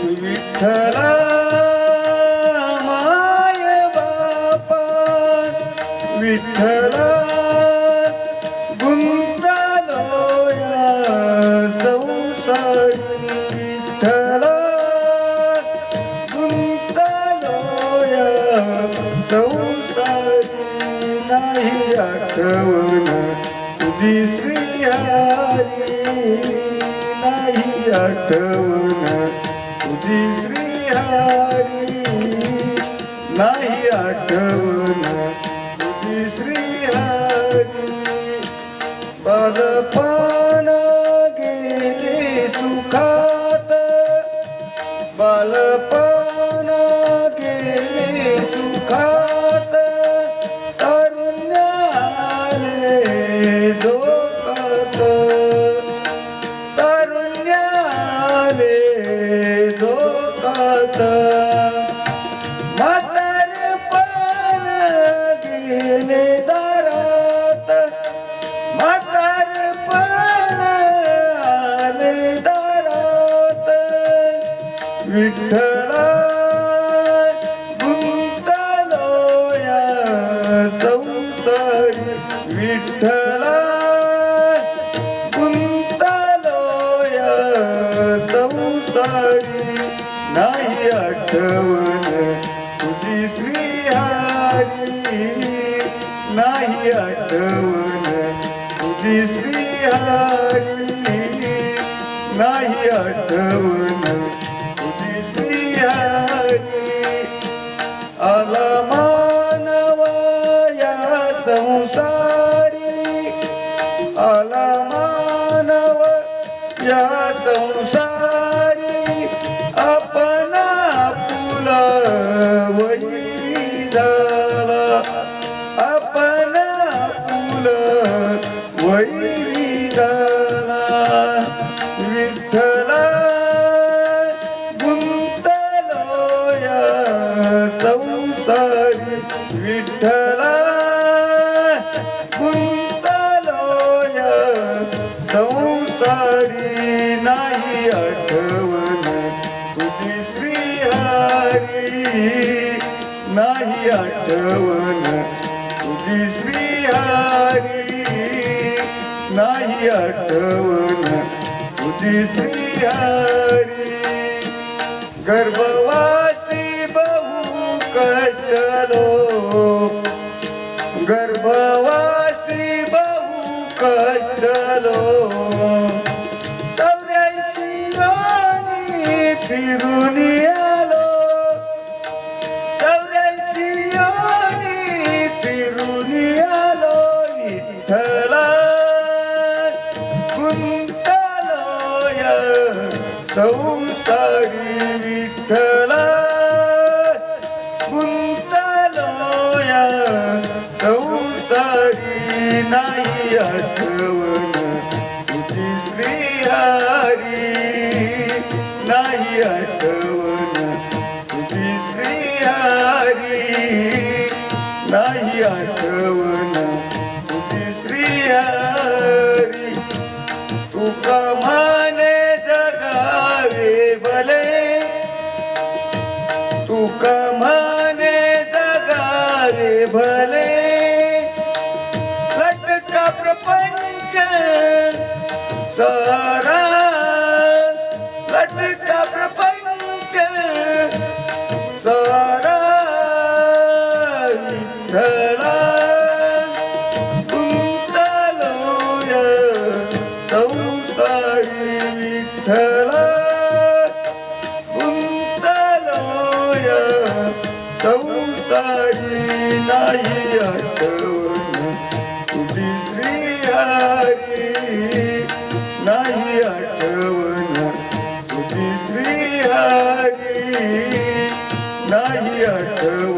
विठ्ठला माय बापा विठ्ठला गुंतलो या संसारी विठ्ठला गुंतलो या संसारी नाही आठवण तुझी श्रीहरी नाही आठवण तुझी श्रीहरी नाही आठवण तुझी श्रीहरी बालपण गेले सुखात बालपण गेले सुखात तारुण्य आले धोकात तारुण्य आले धोकात म्हातारपण गेले दारात म्हातारपण आले दारात विठ्ठला गुंतलो या संसारी विठ्ठला गुंतलो या संसारी नाही आठवण तुझी श्रीहरी नाही आठवण तुझी श्रीहरी नाही आठवण तुझी श्रीहरी आला मानव या संसारी आला मानव या संसारी आपण आपुला वैरी झाला आपण आपुला वैरी झाला विठ्ठला गुंतलो या संसारी विठ्ठला गुंतलो या संसारी नाही आठवण तुझी श्रीहरी नाही आठवण तुझी श्रीहरी नाही आठवण तुझी श्रीहरी गर्भवासी बहु कष्टलो गर्भवासी बहु कष्टलो 84 योनी फिरून आलो 84 योनी फिरून आलो विठ्ठला गुंतलो या संसारी विठ्ठला गुंतलो या संसारी नाही आठवण तुझी श्रीहरी नाही आठवण तुझी श्रीहरी नाही आठवण तुझी श्रीहरी तुका माने जगावे भले तुका माने जगावे भले लटका प्रपंच सारा लटका प्रपंच सारा विठ्ठला गुंतलो या संसारी विठ्ठला गुंतलो या संसारी नाही आठवण तुझी श्रीहरी नाही आठवण तुझी श्रीहरी नाही आठवण